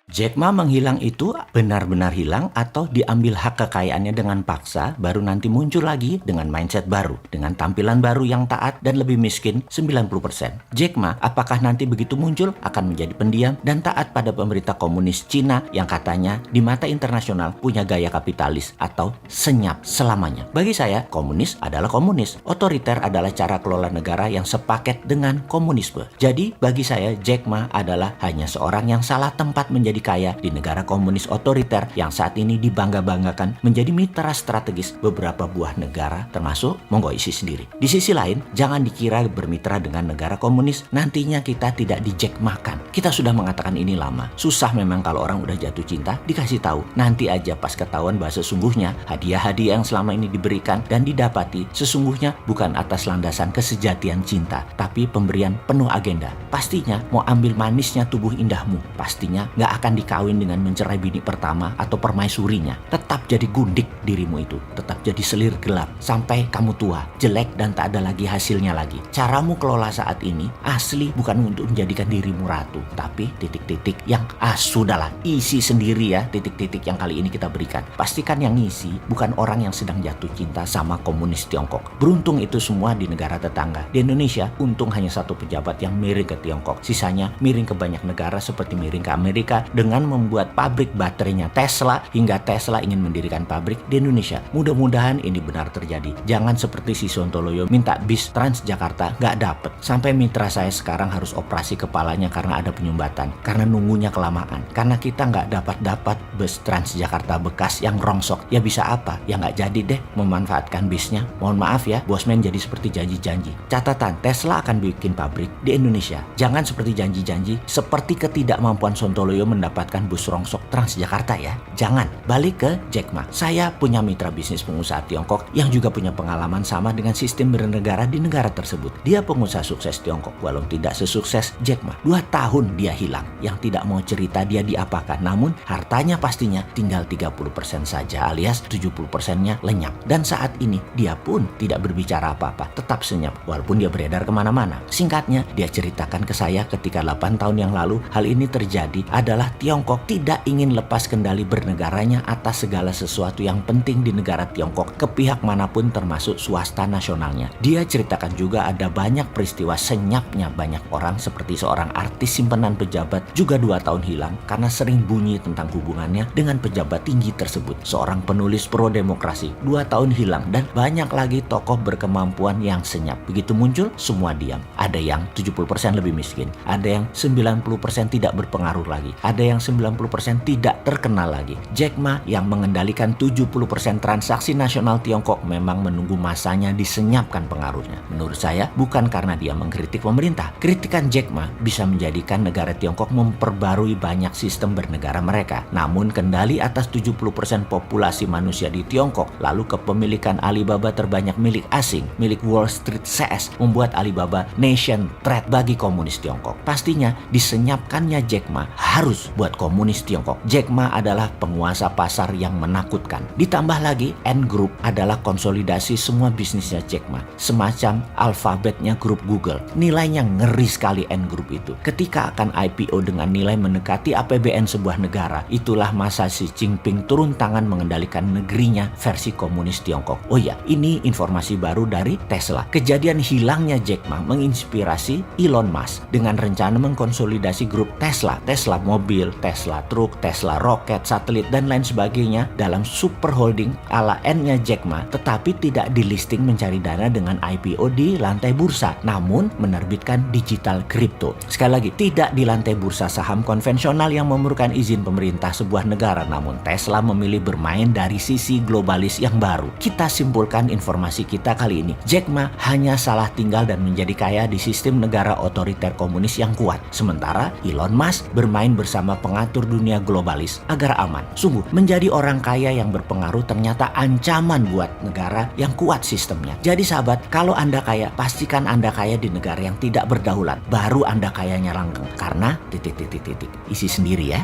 Jack Ma menghilang itu benar-benar hilang atau diambil hak kekayaannya dengan paksa baru nanti muncul lagi dengan mindset baru, dengan tampilan baru yang taat dan lebih miskin 90%. Jack Ma apakah nanti begitu muncul akan menjadi pendiam dan taat pada pemerintah komunis Cina yang katanya di mata internasional punya gaya kapitalis atau senyap selamanya. Bagi saya, komunis adalah komunis. Otoriter adalah cara kelola negara yang sepaket dengan komunisme. Jadi bagi saya Jack Ma adalah hanya seorang yang salah tempat menjadi kaya di negara komunis otoriter yang saat ini dibangga-banggakan menjadi mitra strategis beberapa buah negara termasuk Mongoisi sendiri. Di sisi lain, jangan dikira bermitra dengan negara komunis nantinya kita tidak di-Jack-makan. Kita sudah mengatakan ini lama. Susah memang kalau orang udah jatuh cinta dikasih tahu. Nanti aja pas ketahuan bahwa sesungguhnya hadiah-hadiah yang selama ini diberikan dan didapati sesungguhnya bukan atas landasan kesejatian cinta, tapi pemberian penuh agenda. Pastinya mau ambil manisnya tubuh indahmu. Pastinya nggak akan dikawin dengan mencerai bini pertama atau permaisurinya. Tetap jadi gundik dirimu itu. Tetap jadi selir gelap sampai kamu tua, jelek dan tak ada lagi hasilnya lagi. Caramu kelola saat ini asli bukan untuk menjadikan dirimu ratu, tapi titik-titik yang sudahlah isi sendiri ya titik-titik yang kali ini kita berikan. Pastikan yang ngisi bukan orang yang sedang jatuh cinta sama komunis Tiongkok. Beruntung itu semua di negara tetangga. Di Indonesia untung hanya satu pejabat yang miring ke Tiongkok. Sisanya miring ke banyak negara seperti miring ke Amerika dengan membuat pabrik baterainya Tesla hingga Tesla ingin mendirikan pabrik di Indonesia. Mudah-mudahan ini benar terjadi. Jangan seperti si Sontoloyo minta bis Transjakarta nggak dapet. Sampai mitra saya sekarang harus operasi kepalanya karena ada penyumbatan. Karena nunggunya kelamaan. Karena kita nggak dapat bus Transjakarta bekas yang rongsok. Ya bisa apa? Ya nggak jadi deh memanfaatkan bisnya. Mohon maaf ya, bosman jadi seperti janji-janji. Catatan, Tesla akan bikin pabrik di Indonesia. Jangan seperti janji-janji, seperti ketidakmampuan Sontoloyo mendapatkan bus rongsok Transjakarta ya. Jangan. Balik ke Jack Ma. Saya punya mitra bisnis pengusaha Tiongkok yang juga punya pengalaman sama dengan sistem bernegara di negara tersebut. Dia pengusaha sukses Tiongkok walau tidak sesukses Jack Ma. 2 tahun dia hilang. Yang tidak mau cerita dia diapakan. Namun hartanya pastinya tinggal 30% saja alias 70%-nya lenyap. Dan saat ini dia pun tidak berbicara apa-apa. Tetap senyap walaupun dia beredar kemana-mana. Singkatnya dia ceritakan ke saya ketika 8 tahun yang lalu hal ini terjadi adalah Tiongkok tidak ingin lepas kendali bernegaranya atas segala sesuatu yang penting di negara Tiongkok ke pihak manapun termasuk swasta nasionalnya. Dia ceritakan juga ada banyak peristiwa senyapnya banyak orang seperti seorang artis simpanan pejabat juga 2 tahun hilang karena sering bunyi tentang hubungannya dengan pejabat tinggi tersebut. Seorang penulis pro demokrasi 2 tahun hilang dan banyak lagi tokoh berkemampuan yang senyap. Begitu muncul semua diam. Ada yang 70% lebih miskin, ada yang 90% tidak berpengaruh lagi, ada yang 90% tidak terkenal lagi. Jack Ma yang mengendalikan 70% transaksi nasional Tiongkok memang menunggu masanya disenyapkan pengaruhnya. Menurut saya bukan karena dia mengkritik pemerintah. Kritikan Jack Ma bisa menjadikan negara Tiongkok memperbarui banyak sistem bernegara mereka. Namun kendali atas 70% populasi manusia di Tiongkok lalu kepemilikan Alibaba terbanyak milik asing, milik Wall Street CS membuat Alibaba nation threat bagi komunis Tiongkok. Pastinya disenyapkannya Jack Ma harus buat komunis Tiongkok. Jack Ma adalah penguasa pasar yang menakutkan. Ditambah lagi Ant Group adalah konsolidasi semua bisnisnya Jack Ma. Semacam alfabetnya grup Google. Nilainya ngeri sekali Ant Group itu. Ketika akan IPO dengan nilai mendekati APBN sebuah negara, itulah masa Xi Jinping turun tangan mengendalikan negerinya versi komunis Tiongkok. Oh ya, ini informasi baru dari Tesla. Kejadian hilangnya Jack Ma menginspirasi Elon Musk dengan rencana mengkonsolidasi grup Tesla, Tesla mobil, Tesla truk, Tesla roket, satelit dan lain sebagainya dalam super holding ala N-nya Jack Ma, tetapi tidak di listing mencari dana dengan IPO di lantai bursa, namun menerbitkan digital crypto. Sekali lagi, tidak di lantai bursa saham konvensional yang memerlukan izin pemerintah sebuah negara, namun Tesla memilih bermain dari sisi globalis yang baru. Kita simpulkan informasi kita kali ini, Jack Ma hanya salah tinggal dan menjadi kaya di sistem negara otoriter komunis yang kuat, sementara Elon Musk bermain bersama pengatur dunia globalis agar aman. Sungguh, menjadi orang kaya yang berpengaruh ternyata ancaman buat negara yang kuat sistemnya. Jadi sahabat, kalau Anda kaya, pastikan Anda kaya di negara yang tidak berdaulat. Baru Anda kayanya langgeng. Karena titik-titik-titik. Isi sendiri ya.